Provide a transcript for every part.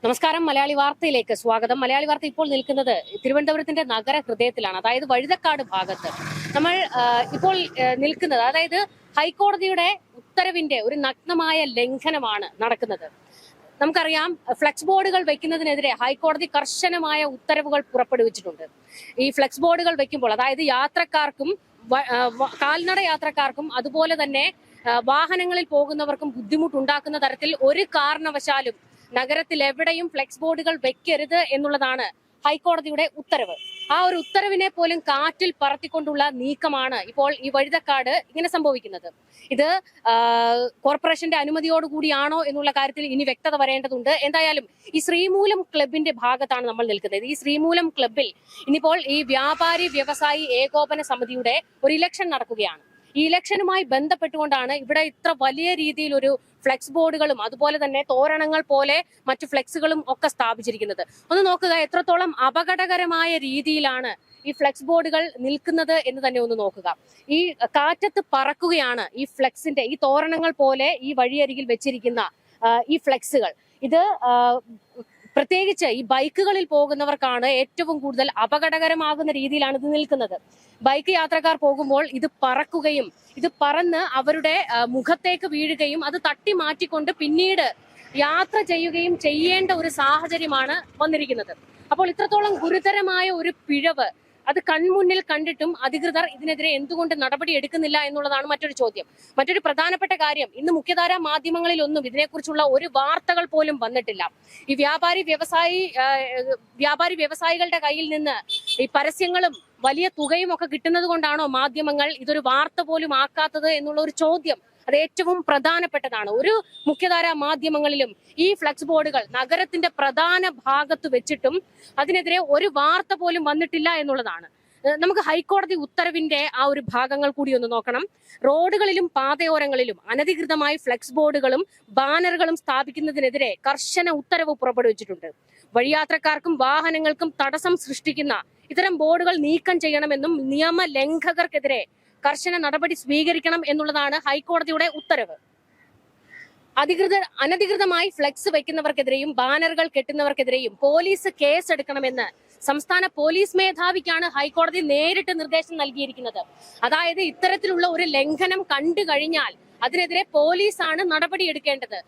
നമസ്കാരം. മലയാളി വാർത്തയിലേക്ക് സ്വാഗതം. മലയാളി വാർത്ത ഇപ്പോൾ നിൽക്കുന്നത് തിരുവനന്തപുരത്തിന്റെ നഗര ഹൃദയത്തിലാണ്, അതായത് വഴുതക്കാട് ഭാഗത്ത്. നമ്മൾ ഇപ്പോൾ നിൽക്കുന്നത്, അതായത് ഹൈക്കോടതിയുടെ ഉത്തരവിന്റെ ഒരു നഗ്നമായ ലംഘനമാണ് നടക്കുന്നത്. നമുക്കറിയാം, ഫ്ലെക്സ് ബോർഡുകൾ വെക്കുന്നതിനെതിരെ ഹൈക്കോടതി കർശനമായ ഉത്തരവുകൾ പുറപ്പെടുവിച്ചിട്ടുണ്ട്. ഈ ഫ്ലെക്സ് ബോർഡുകൾ വെക്കുമ്പോൾ, അതായത് യാത്രക്കാർക്കും കാൽനട യാത്രക്കാർക്കും അതുപോലെ തന്നെ വാഹനങ്ങളിൽ പോകുന്നവർക്കും ബുദ്ധിമുട്ടുണ്ടാക്കുന്ന തരത്തിൽ ഒരു കാരണവശാലും നഗരത്തിൽ എവിടെയും ഫ്ലെക്സ് ബോർഡുകൾ വെക്കരുത് എന്നുള്ളതാണ് ഹൈക്കോടതിയുടെ ഉത്തരവ്. ആ ഒരു ഉത്തരവിനെ പോലും കാറ്റിൽ പറത്തിക്കൊണ്ടുള്ള നീക്കമാണ് ഇപ്പോൾ ഈ വഴുതക്കാട് ഇങ്ങനെ സംഭവിക്കുന്നത്. ഇത് കോർപ്പറേഷന്റെ അനുമതിയോടുകൂടിയാണോ എന്നുള്ള കാര്യത്തിൽ ഇനി വ്യക്തത വരേണ്ടതുണ്ട്. എന്തായാലും ഈ ശ്രീമൂലം ക്ലബിന്റെ ഭാഗത്താണ് നമ്മൾ നിൽക്കുന്നത്. ഈ ശ്രീമൂലം ക്ലബിൽ ഇനിയിപ്പോൾ ഈ വ്യാപാരി വ്യവസായി ഏകോപന സമിതിയുടെ ഒരു ഇലക്ഷൻ നടക്കുകയാണ്. ഈ ഇലക്ഷനുമായി ബന്ധപ്പെട്ടുകൊണ്ടാണ് ഇവിടെ ഇത്ര വലിയ രീതിയിൽ ഒരു ഫ്ലെക്സ് ബോർഡുകളും അതുപോലെ തന്നെ തോരണങ്ങൾ പോലെ മറ്റു ഫ്ലെക്സുകളും ഒക്കെ സ്ഥാപിച്ചിരിക്കുന്നത്. ഒന്ന് നോക്കുക, എത്രത്തോളം അപകടകരമായ രീതിയിലാണ് ഈ ഫ്ലെക്സ് ബോർഡുകൾ നിൽക്കുന്നത് എന്ന് തന്നെ ഒന്ന് നോക്കുക. ഈ കാറ്റത്ത് പറക്കുകയാണ് ഈ ഫ്ലെക്സിന്റെ, ഈ തോരണങ്ങൾ പോലെ ഈ വഴിയരികിൽ വെച്ചിരിക്കുന്ന ഈ ഫ്ലെക്സുകൾ. ഇത് പ്രത്യേകിച്ച് ഈ ബൈക്കുകളിൽ പോകുന്നവർക്കാണ് ഏറ്റവും കൂടുതൽ അപകടകരമാകുന്ന രീതിയിലാണ് ഇത് നിൽക്കുന്നത്. ബൈക്ക് യാത്രക്കാർ പോകുമ്പോൾ ഇത് പറക്കുകയും ഇത് പറന്ന് അവരുടെ മുഖത്തേക്ക് വീഴുകയും അത് തട്ടി മാറ്റിക്കൊണ്ട് പിന്നീട് യാത്ര ചെയ്യുകയും ചെയ്യേണ്ട ഒരു സാഹചര്യമാണ് വന്നിരിക്കുന്നത്. അപ്പോൾ ഇത്രത്തോളം ഗുരുതരമായ ഒരു പിഴവ് അത് കൺമുന്നിൽ കണ്ടിട്ടും അധികൃതർ ഇതിനെതിരെ എന്തുകൊണ്ട് നടപടി എടുക്കുന്നില്ല എന്നുള്ളതാണ് മറ്റൊരു ചോദ്യം. മറ്റൊരു പ്രധാനപ്പെട്ട കാര്യം, ഇന്ന് മുഖ്യധാരാ മാധ്യമങ്ങളിലൊന്നും ഇതിനെക്കുറിച്ചുള്ള ഒരു വാർത്തകൾ പോലും വന്നിട്ടില്ല. ഈ വ്യാപാരി വ്യവസായികളുടെ കയ്യിൽ നിന്ന് ഈ പരസ്യങ്ങളും വലിയ തുകയും ഒക്കെ കിട്ടുന്നത് കൊണ്ടാണോ മാധ്യമങ്ങൾ ഇതൊരു വാർത്ത പോലും ആക്കാത്തത് എന്നുള്ള ഒരു ചോദ്യം അത് ഏറ്റവും പ്രധാനപ്പെട്ടതാണ്. ഒരു മുഖ്യധാരാ മാധ്യമങ്ങളിലും ഈ ഫ്ലെക്സ് ബോർഡുകൾ നഗരത്തിന്റെ പ്രധാന ഭാഗത്ത് വെച്ചിട്ടും അതിനെതിരെ ഒരു വാർത്ത പോലും വന്നിട്ടില്ല എന്നുള്ളതാണ്. നമുക്ക് ഹൈക്കോടതി ഉത്തരവിന്റെ ആ ഒരു ഭാഗങ്ങൾ കൂടി ഒന്ന് നോക്കണം. റോഡുകളിലും പാതയോരങ്ങളിലും അനധികൃതമായി ഫ്ലെക്സ് ബോർഡുകളും ബാനറുകളും സ്ഥാപിക്കുന്നതിനെതിരെ കർശന ഉത്തരവ് പുറപ്പെടുവിച്ചിട്ടുണ്ട്. വഴിയാത്രക്കാർക്കും വാഹനങ്ങൾക്കും തടസ്സം സൃഷ്ടിക്കുന്ന ഇത്തരം ബോർഡുകൾ നീക്കം ചെയ്യണമെന്നും നിയമലംഘകർക്കെതിരെ കർശന നടപടി സ്വീകരിക്കണം എന്നുള്ളതാണ് ഹൈക്കോടതിയുടെ ഉത്തരവ്. അനധികൃതമായി ഫ്ലെക്സ് വയ്ക്കുന്നവർക്കെതിരെയും ബാനറുകൾ കെട്ടുന്നവർക്കെതിരെയും പോലീസ് കേസെടുക്കണമെന്ന് സംസ്ഥാന പോലീസ് മേധാവിക്കാണ് ഹൈക്കോടതി നേരിട്ട് നിർദ്ദേശം നൽകിയിരിക്കുന്നത്. അതായത് ഇത്തരത്തിലുള്ള ഒരു ലംഘനം കണ്ടു കഴിഞ്ഞാൽ അതിനെതിരെ പോലീസാണ് നടപടി എടുക്കേണ്ടത്.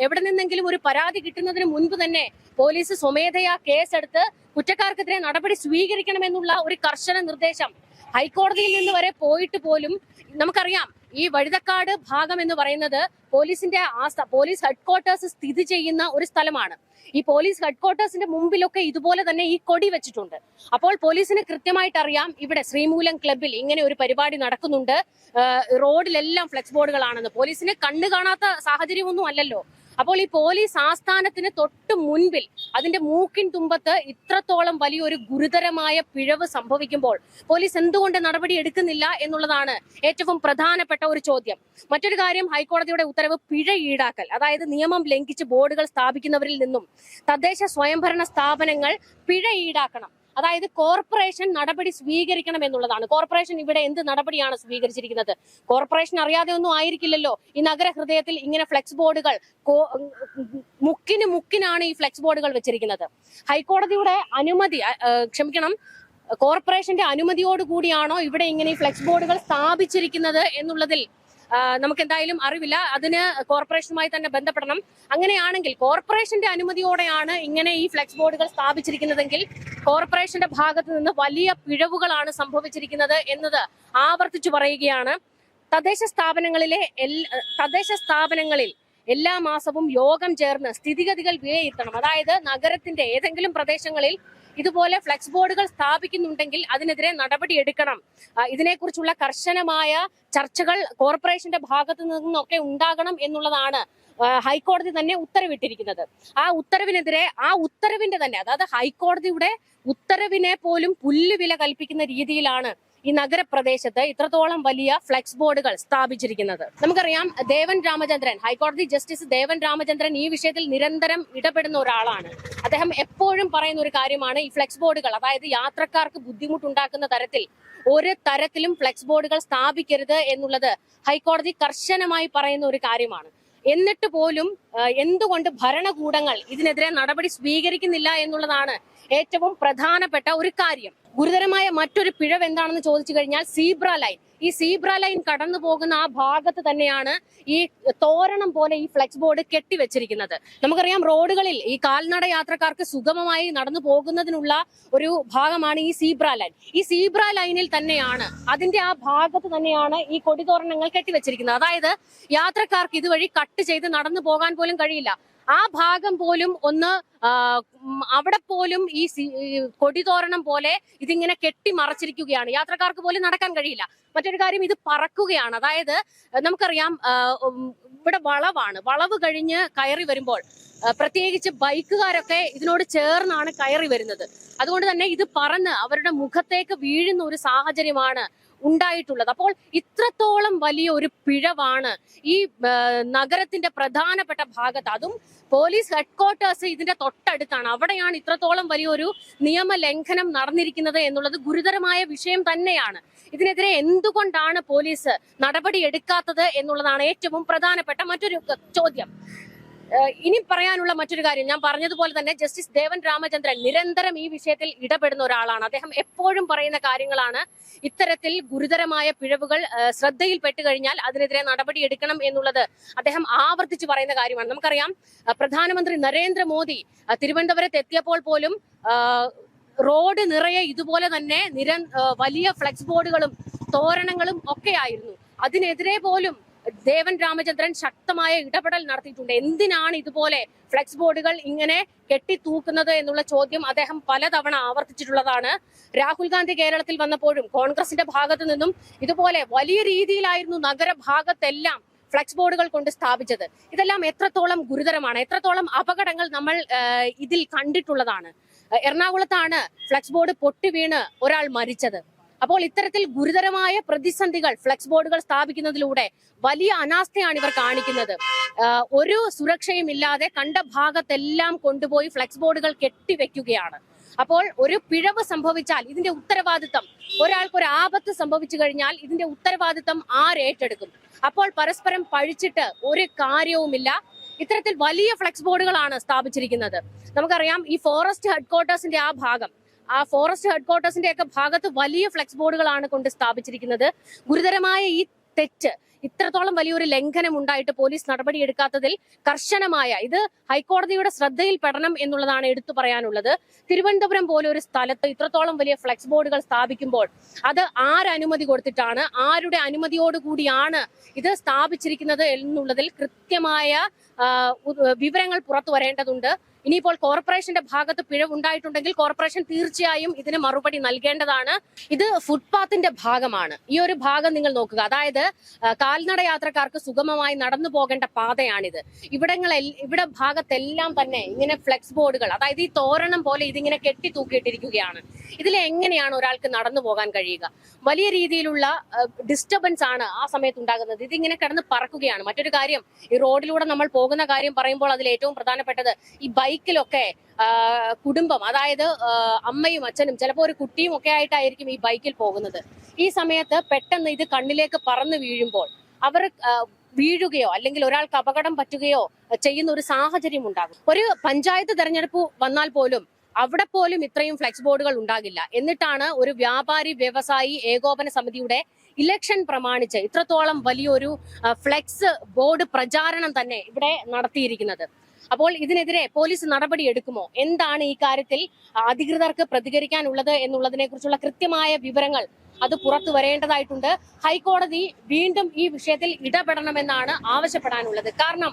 എവിടെ നിന്നെങ്കിലും ഒരു പരാതി കിട്ടുന്നതിന് മുൻപ് തന്നെ പോലീസ് സ്വമേധയാ കേസെടുത്ത് കുറ്റക്കാർക്കെതിരെ നടപടി സ്വീകരിക്കണമെന്നുള്ള ഒരു കർശന നിർദ്ദേശം ഹൈക്കോടതിയിൽ നിന്ന് വരെ പോയിട്ട് പോലും നമുക്കറിയാം, ഈ വഴുതക്കാട് ഭാഗം എന്ന് പറയുന്നത് പോലീസ് ഹെഡ്ക്വാർട്ടേഴ്സ് സ്ഥിതി ചെയ്യുന്ന ഒരു സ്ഥലമാണ്. ഈ പോലീസ് ഹെഡ്ക്വാർട്ടേഴ്സിന്റെ മുമ്പിലൊക്കെ ഇതുപോലെ തന്നെ ഈ കൊടി വെച്ചിട്ടുണ്ട്. അപ്പോൾ പോലീസിന് കൃത്യമായിട്ട് അറിയാം ഇവിടെ ശ്രീമൂലം ക്ലബിൽ ഇങ്ങനെ ഒരു പരിപാടി നടക്കുന്നുണ്ട്, റോഡിലെല്ലാം ഫ്ലെക്സ് ബോർഡുകളാണെന്ന്. പോലീസിന് കണ്ണു കാണാത്ത സാഹചര്യമൊന്നും അല്ലല്ലോ. അപ്പോൾ ഈ പോലീസ് ആസ്ഥാനത്തിന് തൊട്ട് മുൻപിൽ അതിന്റെ മൂക്കിൻ തുമ്പത്ത് ഇത്രത്തോളം വലിയൊരു ഗുരുതരമായ പിഴവ് സംഭവിക്കുമ്പോൾ പോലീസ് എന്തുകൊണ്ട് നടപടി എടുക്കുന്നില്ല എന്നുള്ളതാണ് ഏറ്റവും പ്രധാനപ്പെട്ട ഒരു ചോദ്യം. മറ്റൊരു കാര്യം, ഹൈക്കോടതിയുടെ ഉത്തരവ് പിഴ ഈടാക്കൽ, അതായത് നിയമം ലംഘിച്ച് ബോർഡുകൾ സ്ഥാപിക്കുന്നവരിൽ നിന്നും തദ്ദേശ സ്വയംഭരണ സ്ഥാപനങ്ങൾ പിഴ ഈടാക്കണം. അതായത് കോർപ്പറേഷൻ നടപടി സ്വീകരിക്കണം എന്നുള്ളതാണ്. കോർപ്പറേഷൻ ഇവിടെ എന്ത് നടപടിയാണ് സ്വീകരിച്ചിരിക്കുന്നത്? കോർപ്പറേഷൻ അറിയാതെ ഒന്നും ആയിരിക്കില്ലല്ലോ ഈ നഗരഹൃദയത്തിൽ ഇങ്ങനെ ഫ്ലെക്സ് ബോർഡുകൾ മുക്കിനാണ് ഈ ഫ്ലെക്സ് ബോർഡുകൾ വെച്ചിരിക്കുന്നത്. ഹൈക്കോടതിയുടെ കോർപ്പറേഷന്റെ അനുമതിയോടുകൂടിയാണോ ഇവിടെ ഇങ്ങനെ ഈ ഫ്ലെക്സ് ബോർഡുകൾ സ്ഥാപിച്ചിരിക്കുന്നത് എന്നുള്ളതിൽ നമുക്ക് എന്തായാലും അറിവില്ല. അതിന് കോർപ്പറേഷനുമായി തന്നെ ബന്ധപ്പെടണം. അങ്ങനെയാണെങ്കിൽ കോർപ്പറേഷന്റെ അനുമതിയോടെയാണ് ഇങ്ങനെ ഈ ഫ്ലെക്സ് ബോർഡുകൾ സ്ഥാപിച്ചിരിക്കുന്നതെങ്കിൽ കോർപ്പറേഷന്റെ ഭാഗത്ത് നിന്ന് വലിയ പിഴവുകളാണ് സംഭവിച്ചിരിക്കുന്നത് എന്നത് ആവർത്തിച്ചു പറയുകയാണ്. തദ്ദേശ സ്ഥാപനങ്ങളിൽ എല്ലാ മാസവും യോഗം ചേർന്ന് സ്ഥിതിഗതികൾ വിലയിരുത്തണം. അതായത് നഗരത്തിന്റെ ഏതെങ്കിലും പ്രദേശങ്ങളിൽ ഇതുപോലെ ഫ്ലെക്സ് ബോർഡുകൾ സ്ഥാപിക്കുന്നുണ്ടെങ്കിൽ അതിനെതിരെ നടപടി എടുക്കണം. ഇതിനെക്കുറിച്ചുള്ള കർശനമായ ചർച്ചകൾ കോർപ്പറേഷന്റെ ഭാഗത്തു നിന്നൊക്കെ ഉണ്ടാകണം എന്നുള്ളതാണ് ഹൈക്കോടതി തന്നെ ഉത്തരവിട്ടിരിക്കുന്നത്. ആ ഉത്തരവിന്റെ തന്നെ, അതായത് ഹൈക്കോടതിയുടെ ഉത്തരവിനെ പോലും പുല്ലുവില കൽപ്പിക്കുന്ന രീതിയിലാണ് ഈ നഗരപ്രദേശത്ത് ഇത്രത്തോളം വലിയ ഫ്ലെക്സ് ബോർഡുകൾ സ്ഥാപിച്ചിരിക്കുന്നത്. നമുക്കറിയാം, ഹൈക്കോടതി ജസ്റ്റിസ് ദേവൻ രാമചന്ദ്രൻ ഈ വിഷയത്തിൽ നിരന്തരം ഇടപെടുന്ന ഒരാളാണ്. അദ്ദേഹം എപ്പോഴും പറയുന്ന ഒരു കാര്യമാണ് ഈ ഫ്ലെക്സ് ബോർഡുകൾ, അതായത് യാത്രക്കാർക്ക് ബുദ്ധിമുട്ടുണ്ടാക്കുന്ന തരത്തിൽ ഒരു തരത്തിലും ഫ്ലെക്സ് ബോർഡുകൾ സ്ഥാപിക്കരുത് എന്നുള്ളത് ഹൈക്കോടതി കർശനമായി പറയുന്ന ഒരു കാര്യമാണ്. എന്നിട്ട് പോലും എന്തുകൊണ്ട് ഭരണകൂടങ്ങൾ ഇതിനെതിരെ നടപടി സ്വീകരിക്കുന്നില്ല എന്നുള്ളതാണ് ഏറ്റവും പ്രധാനപ്പെട്ട ഒരു കാര്യം. ഗുരുതരമായ മറ്റൊരു പിഴവ് എന്താണെന്ന് ചോദിച്ചു കഴിഞ്ഞാൽ സീബ്ര ലൈൻ. ഈ സീബ്ര ലൈൻ കടന്നു പോകുന്ന ആ ഭാഗത്ത് തന്നെയാണ് ഈ തോരണം പോലെ ഈ ഫ്ലെക്സ് ബോർഡ് കെട്ടിവെച്ചിരിക്കുന്നത്. നമുക്കറിയാം, റോഡുകളിൽ ഈ കാൽനട യാത്രക്കാർക്ക് സുഗമമായി നടന്നു പോകുന്നതിനുള്ള ഒരു ഭാഗമാണ് ഈ സീബ്ര ലൈൻ. ഈ സീബ്ര ലൈനിൽ തന്നെയാണ്, അതിന്റെ ആ ഭാഗത്ത് തന്നെയാണ് ഈ കൊടിതോരണങ്ങൾ കെട്ടിവെച്ചിരിക്കുന്നത്. അതായത് യാത്രക്കാർക്ക് ഇതുവഴി കട്ട് ചെയ്ത് നടന്നു പോകാൻ പോലും കഴിയില്ല. ആ ഭാഗം പോലും ഒന്ന് അവിടെ പോലും ഈ കൊടിതോരണം പോലെ ഇതിങ്ങനെ കെട്ടിമറച്ചിരിക്കുകയാണ്. യാത്രക്കാർക്ക് പോലും നടക്കാൻ കഴിയില്ല. മറ്റൊരു കാര്യം, ഇത് പറക്കുകയാണ്. അതായത് നമുക്കറിയാം, ഇവിടെ വളവാണ്. വളവ് കഴിഞ്ഞ് കയറി വരുമ്പോൾ പ്രത്യേകിച്ച് ബൈക്കുകാരൊക്കെ ഇതിനോട് ചേർന്നാണ് കയറി വരുന്നത്. അതുകൊണ്ട് തന്നെ ഇത് പറന്ന് അവരുടെ മുഖത്തേക്ക് വീഴുന്ന ഒരു സാഹചര്യമാണ് ഉണ്ടായിട്ടുള്ളത്. അപ്പോൾ ഇത്രത്തോളം വലിയ ഒരു പിഴവാണ് ഈ നഗരത്തിന്റെ പ്രധാനപ്പെട്ട ഭാഗത്ത്, അതും പോലീസ് ഹെഡ്ക്വാർട്ടേഴ്സ് ഇതിന്റെ തൊട്ടടുത്താണ്. അവിടെയാണ് ഇത്രത്തോളം വലിയൊരു നിയമലംഘനം നടന്നിരിക്കുന്നത് എന്നുള്ളത് ഗുരുതരമായ വിഷയം തന്നെയാണ്. ഇതിനെതിരെ എന്തുകൊണ്ടാണ് പോലീസ് നടപടി എടുക്കാത്തത് എന്നുള്ളതാണ് ഏറ്റവും പ്രധാനപ്പെട്ട മറ്റൊരു ചോദ്യം. ഇനി പറയാനുള്ള മറ്റൊരു കാര്യം, ഞാൻ പറഞ്ഞതുപോലെ തന്നെ ജസ്റ്റിസ് ദേവൻ രാമചന്ദ്രൻ നിരന്തരം ഈ വിഷയത്തിൽ ഇടപെടുന്ന ഒരാളാണ്. അദ്ദേഹം എപ്പോഴും പറയുന്ന കാര്യങ്ങളാണ്, ഇത്തരത്തിൽ ഗുരുതരമായ പിഴവുകൾ ശ്രദ്ധയിൽപ്പെട്ട് കഴിഞ്ഞാൽ അതിനെതിരെ നടപടി എടുക്കണം എന്നുള്ളത് അദ്ദേഹം ആവർത്തിച്ച് പറയുന്ന കാര്യമാണ്. നമുക്കറിയാം, പ്രധാനമന്ത്രി നരേന്ദ്രമോദി തിരുവനന്തപുരത്ത് എത്തിയപ്പോൾ പോലും റോഡ് നിറയെ ഇതുപോലെ തന്നെ വലിയ ഫ്ലെക്സ് ബോർഡുകളും തോരണങ്ങളും ഒക്കെ ആയിരുന്നു. അതിനെതിരെ പോലും ദേവൻ രാമചന്ദ്രൻ ശക്തമായ ഇടപെടൽ നടത്തിയിട്ടുണ്ട്. എന്തിനാണ് ഇതുപോലെ ഫ്ലെക്സ് ബോർഡുകൾ ഇങ്ങനെ കെട്ടിത്തൂക്കുന്നത് എന്നുള്ള ചോദ്യം അദ്ദേഹം പലതവണ ആവർത്തിച്ചിട്ടുള്ളതാണ്. രാഹുൽ ഗാന്ധി കേരളത്തിൽ വന്നപ്പോഴും കോൺഗ്രസിന്റെ ഭാഗത്തു നിന്നും ഇതുപോലെ വലിയ രീതിയിലായിരുന്നു നഗരഭാഗത്തെല്ലാം ഫ്ലെക്സ് ബോർഡുകൾ കൊണ്ട് സ്ഥാപിച്ചത്. ഇതെല്ലാം എത്രത്തോളം ഗുരുതരമാണ്, എത്രത്തോളം അപകടങ്ങൾ നമ്മൾ ഇതിൽ കണ്ടിട്ടുള്ളതാണ്. എറണാകുളത്താണ് ഫ്ലെക്സ് ബോർഡ് പൊട്ടി വീണ് ഒരാൾ മരിച്ചത്. അപ്പോൾ ഇത്തരത്തിൽ ഗുരുതരമായ പ്രതിസന്ധികൾ ഫ്ലെക്സ് ബോർഡുകൾ സ്ഥാപിക്കുന്നതിലൂടെ വലിയ അനാസ്ഥയാണ് ഇവർ കാണിക്കുന്നത്. ഒരു സുരക്ഷയും ഇല്ലാതെ കണ്ട ഭാഗത്തെല്ലാം കൊണ്ടുപോയി ഫ്ലെക്സ് ബോർഡുകൾ കെട്ടിവെക്കുകയാണ്. അപ്പോൾ ഒരു പിഴവ് സംഭവിച്ചാൽ ഇതിന്റെ ഉത്തരവാദിത്തം, ഒരാൾക്കൊരു ആപത്ത് സംഭവിച്ചു കഴിഞ്ഞാൽ ഇതിന്റെ ഉത്തരവാദിത്തം ആരേറ്റെടുക്കും? അപ്പോൾ പരസ്പരം പഴിച്ചിട്ട് ഒരു കാര്യവുമില്ല. ഇത്തരത്തിൽ വലിയ ഫ്ലെക്സ് ബോർഡുകളാണ് സ്ഥാപിച്ചിരിക്കുന്നത്. നമുക്കറിയാം, ഈ ഫോറസ്റ്റ് ഹെഡ്ക്വാർട്ടേഴ്സിന്റെ ആ ഭാഗം, ആ ഫോറസ്റ്റ് ഹെഡ്ക്വാർട്ടേഴ്സിന്റെ ഒക്കെ ഭാഗത്ത് വലിയ ഫ്ലെക്സ് ബോർഡുകളാണ് കൊണ്ട് സ്ഥാപിച്ചിരിക്കുന്നത്. ഗുരുതരമായ ഈ തെറ്റ്, ഇത്രത്തോളം വലിയൊരു ലംഘനം ഉണ്ടായിട്ട് പോലീസ് നടപടിയെടുക്കാത്തതിൽ കർശനമായ, ഇത് ഹൈക്കോടതിയുടെ ശ്രദ്ധയിൽപ്പെടണം എന്നുള്ളതാണ് എടുത്തു പറയാനുള്ളത്. തിരുവനന്തപുരം പോലെ ഒരു സ്ഥലത്ത് ഇത്രത്തോളം വലിയ ഫ്ലെക്സ് ബോർഡുകൾ സ്ഥാപിക്കുമ്പോൾ അത് ആരനുമതി കൊടുത്തിട്ടാണ്, ആരുടെ അനുമതിയോടുകൂടിയാണ് ഇത് സ്ഥാപിച്ചിരിക്കുന്നത് എന്നുള്ളതിൽ കൃത്യമായ വിവരങ്ങൾ പുറത്തു വരേണ്ടതുണ്ട്. ഇനിയിപ്പോൾ കോർപ്പറേഷന്റെ ഭാഗത്ത് പിഴവുണ്ടായിട്ടുണ്ടെങ്കിൽ കോർപ്പറേഷൻ തീർച്ചയായും ഇതിന് മറുപടി നൽകേണ്ടതാണ്. ഇത് ഫുട്പാത്തിന്റെ ഭാഗമാണ്. ഈ ഒരു ഭാഗം നിങ്ങൾ നോക്കുക. അതായത് കാൽനട യാത്രക്കാർക്ക് സുഗമമായി നടന്നു പോകേണ്ട പാതയാണിത്. ഇവിടെ ഭാഗത്തെല്ലാം തന്നെ ഇങ്ങനെ ഫ്ലെക്സ് ബോർഡുകൾ, അതായത് ഈ തോരണം പോലെ ഇതിങ്ങനെ കെട്ടി തൂക്കിയിട്ടിരിക്കുകയാണ്. ഇതിൽ എങ്ങനെയാണ് ഒരാൾക്ക് നടന്നു പോകാൻ കഴിയുക? വലിയ രീതിയിലുള്ള ഡിസ്റ്റർബൻസ് ആണ് ആ സമയത്ത് ഉണ്ടാകുന്നത്. ഇതിങ്ങനെ കിടന്ന് പറക്കുകയാണ്. മറ്റൊരു കാര്യം, ഈ റോഡിലൂടെ നമ്മൾ പോകുന്ന കാര്യം പറയുമ്പോൾ അതിൽ ഏറ്റവും പ്രധാനപ്പെട്ടത്, ഈ ബൈക്കിലൊക്കെ കുടുംബം, അതായത് അമ്മയും അച്ഛനും ചിലപ്പോൾ ഒരു കുട്ടിയും ഒക്കെ ആയിട്ടായിരിക്കും ഈ ബൈക്കിൽ പോകുന്നത്. ഈ സമയത്ത് പെട്ടെന്ന് ഇത് കണ്ണിലേക്ക് പറന്നു വീഴുമ്പോൾ അവർ വീഴുകയോ അല്ലെങ്കിൽ ഒരാൾക്ക് അപകടം പറ്റുകയോ ചെയ്യുന്ന ഒരു സാഹചര്യം ഉണ്ടാകും. ഒരു പഞ്ചായത്ത് തെരഞ്ഞെടുപ്പ് വന്നാൽ പോലും അവിടെ പോലും ഇത്രയും ഫ്ലെക്സ് ബോർഡുകൾ ഉണ്ടാകില്ല. എന്നിട്ടാണ് ഒരു വ്യാപാരി വ്യവസായി ഏകോപന സമിതിയുടെ ഇലക്ഷൻ പ്രമാണിച്ച് ഇത്രത്തോളം വലിയൊരു ഫ്ലെക്സ് ബോർഡ് പ്രചാരണം തന്നെ ഇവിടെ നടത്തിയിരിക്കുന്നത്. അപ്പോൾ ഇതിനെതിരെ പോലീസ് നടപടി എടുക്കുമോ? എന്താണ് ഈ കാര്യത്തിൽ അധികൃതർക്ക് പ്രതികരിക്കാനുള്ളത് എന്നുള്ളതിനെ കുറിച്ചുള്ള കൃത്യമായ വിവരങ്ങൾ അത് പുറത്തു വരേണ്ടതായിട്ടുണ്ട്. ഹൈക്കോടതി വീണ്ടും ഈ വിഷയത്തിൽ ഇടപെടണമെന്നാണ് ആവശ്യപ്പെടാനുള്ളത്. കാരണം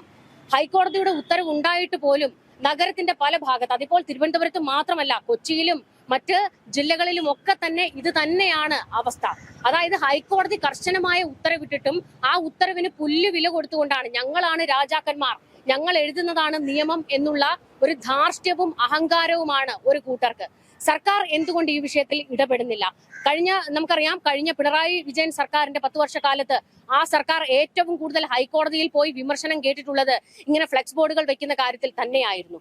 ഹൈക്കോടതിയുടെ ഉത്തരവ് ഉണ്ടായിട്ട് പോലും നഗരത്തിന്റെ പല ഭാഗത്ത്, അതിപ്പോൾ തിരുവനന്തപുരത്ത് മാത്രമല്ല, കൊച്ചിയിലും മറ്റ് ജില്ലകളിലും ഒക്കെ തന്നെ ഇത് തന്നെയാണ് അവസ്ഥ. അതായത് ഹൈക്കോടതി കർശനമായ ഉത്തരവിട്ടിട്ടും ആ ഉത്തരവിന് പുല്ല് വില കൊടുത്തുകൊണ്ടാണ്, ഞങ്ങളാണ് രാജാക്കന്മാർ, ഞങ്ങൾ എഴുതുന്നതാണ് നിയമം എന്നുള്ള ഒരു ധാർഷ്ട്യവും അഹങ്കാരവുമാണ് ഒരു കൂട്ടർക്ക്. സർക്കാർ എന്തുകൊണ്ട് ഈ വിഷയത്തിൽ ഇടപെടുന്നില്ല? നമുക്കറിയാം, കഴിഞ്ഞ പിണറായി വിജയൻ സർക്കാരിന്റെ 10 വർഷക്കാലത്ത് ആ സർക്കാർ ഏറ്റവും കൂടുതൽ ഹൈക്കോടതിയിൽ പോയി വിമർശനം കേട്ടിട്ടുള്ളത് ഇങ്ങനെ ഫ്ലെക്സ് ബോർഡുകൾ വെക്കുന്ന കാര്യത്തിൽ തന്നെയായിരുന്നു.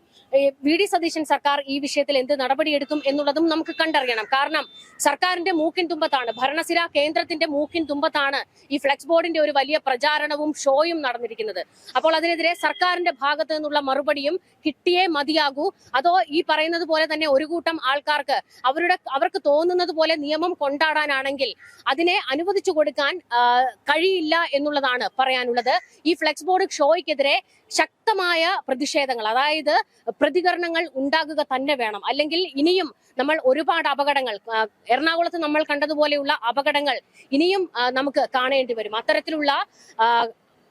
വി.ഡി. സതീശൻ സർക്കാർ ഈ വിഷയത്തിൽ എന്ത് നടപടിയെടുക്കും എന്നുള്ളതും നമുക്ക് കണ്ടറിയണം. കാരണം സർക്കാരിന്റെ മൂക്കിൻ തുമ്പത്താണ്, ഭരണസിര കേന്ദ്രത്തിന്റെ മൂക്കിൻ തുമ്പത്താണ് ഈ ഫ്ലെക്സ് ബോർഡിന്റെ ഒരു വലിയ പ്രചാരണവും ഷോയും നടന്നിരിക്കുന്നത്. അപ്പോൾ അതിനെതിരെ സർക്കാരിന്റെ ഭാഗത്ത് നിന്നുള്ള മറുപടിയും കിട്ടിയേ മതിയാകൂ. അതോ ഈ പറയുന്നത് പോലെ തന്നെ ഒരു കൂട്ടം ആൾക്കാർക്ക് അവർക്ക് തോന്നുന്നത് പോലെ നിയമം കൊണ്ടാടാനാണെങ്കിൽ അതിനെ അനുവദിച്ചു കൊടുക്കാൻ കഴിയില്ല എന്നുള്ളതാണ് പറയാനുള്ളത്. ഈ ഫ്ലെക്സ് ബോർഡ് ഷോയ്ക്കെതിരെ ശക്തമായ പ്രതിഷേധങ്ങൾ, അതായത് പ്രതികരണങ്ങൾ ഉണ്ടാകുക തന്നെ വേണം. അല്ലെങ്കിൽ ഇനിയും നമ്മൾ ഒരുപാട് അപകടങ്ങൾ, എറണാകുളത്ത് നമ്മൾ കണ്ടതുപോലെയുള്ള അപകടങ്ങൾ ഇനിയും നമുക്ക് കാണേണ്ടി വരും. അത്തരത്തിലുള്ള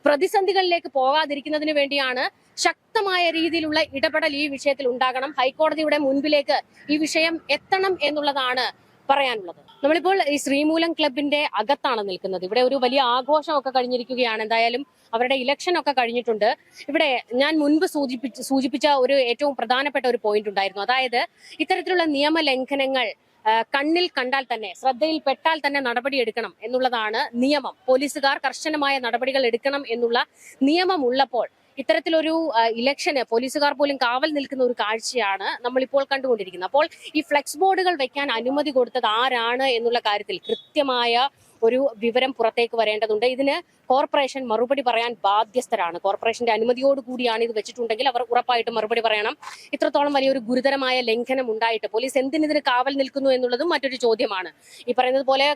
പ്രതിസന്ധികളിലേക്ക് പോകാതിരിക്കുന്നതിന് വേണ്ടിയാണ് ശക്തമായ രീതിയിലുള്ള ഇടപെടൽ ഈ വിഷയത്തിൽ ഉണ്ടാകണം. ഹൈക്കോടതിയുടെ മുൻപിലേക്ക് ഈ വിഷയം എത്തണം എന്നുള്ളതാണ് പറയാനുള്ളത്. നമ്മളിപ്പോൾ ഈ ശ്രീമൂലം ക്ലബിന്റെ അകത്താണ് നിൽക്കുന്നത്. ഇവിടെ ഒരു വലിയ ആഘോഷമൊക്കെ കഴിഞ്ഞിരിക്കുകയാണ്. എന്തായാലും അവരുടെ ഇലക്ഷൻ ഒക്കെ കഴിഞ്ഞിട്ടുണ്ട്. ഇവിടെ ഞാൻ മുൻപ് സൂചിപ്പിച്ച ഒരു ഏറ്റവും പ്രധാനപ്പെട്ട ഒരു പോയിന്റ് ഉണ്ടായിരുന്നു. അതായത് ഇത്തരത്തിലുള്ള നിയമലംഘനങ്ങൾ കണ്ണിൽ കണ്ടാൽ തന്നെ, ശ്രദ്ധയിൽ പെട്ടാൽ തന്നെ നടപടിയെടുക്കണം എന്നുള്ളതാണ് നിയമം. പോലീസുകാർ കർശനമായ നടപടികൾ എടുക്കണം എന്നുള്ള നിയമം ഉള്ളപ്പോൾ ഇത്തരത്തിലൊരു ഇലക്ഷന് പോലീസുകാർ പോലും കാവൽ നിൽക്കുന്ന ഒരു കാഴ്ചയാണ് നമ്മളിപ്പോൾ കണ്ടുകൊണ്ടിരിക്കുന്നത്. അപ്പോൾ ഈ ഫ്ലെക്സ് ബോർഡുകൾ വെക്കാൻ അനുമതി കൊടുത്തത് ആരാണ് എന്നുള്ള കാര്യത്തിൽ കൃത്യമായ ഒരു വിവരം പുറത്തേക്ക് വരേണ്ടതുണ്ട്. ഇതിന് കോർപ്പറേഷൻ മറുപടി പറയാൻ ബാധ്യസ്ഥരാണ്. കോർപ്പറേഷന്റെ അനുമതിയോടുകൂടിയാണ് ഇത് വെച്ചിട്ടുണ്ടെങ്കിൽ അവർ ഉറപ്പായിട്ടും മറുപടി പറയണം. ഇത്രത്തോളം വലിയൊരു ഗുരുതരമായ ലംഘനം ഉണ്ടായിട്ട് പോലീസ് എന്തിനിതിന് കാവൽ നിൽക്കുന്നു എന്നുള്ളതും മറ്റൊരു ചോദ്യമാണ്. ഈ പറയുന്നത് പോലെ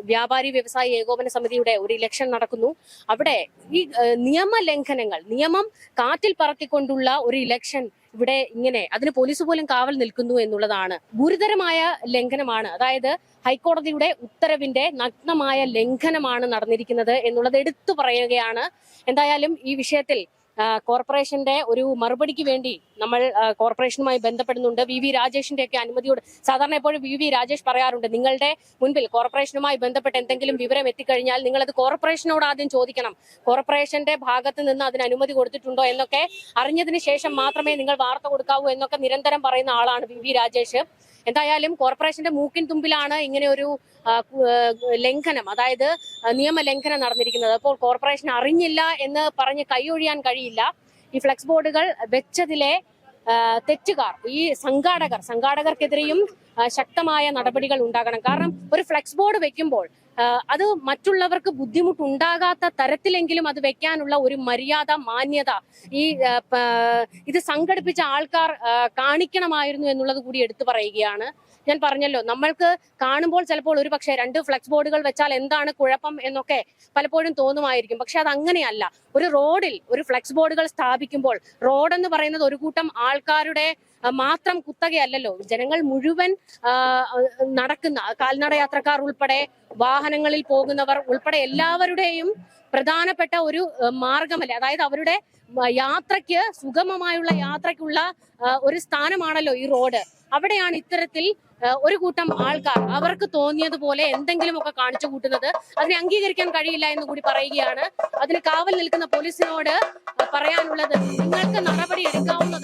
വ്യാപാരി വ്യവസായി ഏകോപന സമിതിയുടെ ഒരു ഇലക്ഷൻ നടക്കുന്നു. അവിടെ ഈ നിയമലംഘനങ്ങൾ, നിയമം കാറ്റിൽ പറത്തിക്കൊണ്ടുള്ള ഒരു ഇലക്ഷൻ ഇവിടെ ഇങ്ങനെ അതിന് പോലീസ് പോലും കാവൽ നിൽക്കുന്നു എന്നുള്ളതാണ് ഗുരുതരമായ ലംഘനമാണ്. അതായത് ഹൈക്കോടതിയുടെ ഉത്തരവിന്റെ നഗ്നമായ ലംഘനമാണ് നടന്നിരിക്കുന്നത് എന്നുള്ളത് എടുത്തു പറയുകയാണ്. എന്തായാലും ഈ വിഷയത്തിൽ കോർപ്പറേഷന്റെ ഒരു മറുപടിക്ക് വേണ്ടി നമ്മൾ കോർപ്പറേഷനുമായി ബന്ധപ്പെടുന്നുണ്ട്. വി രാജേഷിന്റെ ഒക്കെ അനുമതിയോട്, സാധാരണ എപ്പോഴും വി രാജേഷ് പറയാറുണ്ട്, നിങ്ങളുടെ മുൻപിൽ കോർപ്പറേഷനുമായി ബന്ധപ്പെട്ട് എന്തെങ്കിലും വിവരം എത്തിക്കഴിഞ്ഞാൽ നിങ്ങളത് കോർപ്പറേഷനോട് ആദ്യം ചോദിക്കണം, കോർപ്പറേഷന്റെ ഭാഗത്ത് നിന്ന് അതിന് അനുമതി കൊടുത്തിട്ടുണ്ടോ എന്നൊക്കെ അറിഞ്ഞതിന് ശേഷം മാത്രമേ നിങ്ങൾ വാർത്ത കൊടുക്കാവൂ എന്നൊക്കെ നിരന്തരം പറയുന്ന ആളാണ് വി രാജേഷ്. എന്തായാലും കോർപ്പറേഷന്റെ മൂക്കിൻ തുമ്പിലാണ് ഇങ്ങനെ ഒരു ലംഘനം, അതായത് നിയമലംഘനം നടന്നിരിക്കുന്നത്. അപ്പോൾ കോർപ്പറേഷൻ അറിഞ്ഞില്ല എന്ന് പറഞ്ഞ് കൈയൊഴിയാൻ കഴിയില്ല. ഈ ഫ്ലെക്സ് ബോർഡുകൾ വെച്ചതിലെ തെറ്റുകാർ, ഈ സംഘാടകർക്കെതിരെയും ശക്തമായ നടപടികൾ ഉണ്ടാകണം. കാരണം ഒരു ഫ്ലെക്സ് ബോർഡ് വെക്കുമ്പോൾ അത് മറ്റുള്ളവർക്ക് ബുദ്ധിമുട്ടുണ്ടാകാത്ത തരത്തിലെങ്കിലും അത് വെക്കാനുള്ള ഒരു മര്യാദ, മാന്യത ഇത് സംഘടിപ്പിച്ച ആൾക്കാർ കാണിക്കണമായിരുന്നു എന്നുള്ളത് കൂടി എടുത്തു പറയുകയാണ്. ഞാൻ പറഞ്ഞല്ലോ, നമ്മൾക്ക് കാണുമ്പോൾ ചിലപ്പോൾ ഒരു പക്ഷേ 2 ഫ്ലെക്സ് ബോർഡുകൾ വെച്ചാൽ എന്താണ് കുഴപ്പം എന്നൊക്കെ പലപ്പോഴും തോന്നുമായിരിക്കും. പക്ഷെ അത് അങ്ങനെയല്ല. ഒരു റോഡിൽ ഒരു ഫ്ലെക്സ് ബോർഡുകൾ സ്ഥാപിക്കുമ്പോൾ റോഡെന്ന് പറയുന്നത് ഒരു കൂട്ടം ആൾക്കാരുടെ മാത്രം കുത്തകയല്ലല്ലോ. ജനങ്ങൾ മുഴുവൻ നടക്കുന്ന, കാൽനട യാത്രക്കാർ ഉൾപ്പെടെ, വാഹനങ്ങളിൽ പോകുന്നവർ ഉൾപ്പെടെ എല്ലാവരുടെയും പ്രധാനപ്പെട്ട ഒരു മാർഗമല്ലേ. അതായത് അവരുടെ യാത്രയ്ക്ക്, സുഗമമായുള്ള യാത്രയ്ക്കുള്ള ഒരു സ്ഥാനമാണല്ലോ ഈ റോഡ്. അവിടെയാണ് ഇത്തരത്തിൽ ഒരു കൂട്ടം ആൾക്കാർ അവർക്ക് തോന്നിയതുപോലെ എന്തെങ്കിലുമൊക്കെ കാണിച്ചു കൂട്ടുന്നത്. അതിനെ അംഗീകരിക്കാൻ കഴിയില്ല എന്ന് കൂടി പറയുകയാണ്. അതിന് കാവൽ നിൽക്കുന്ന പോലീസിനോട് പറയാനുള്ളത്, നിങ്ങൾക്ക് നടപടി എടുക്കാവുന്ന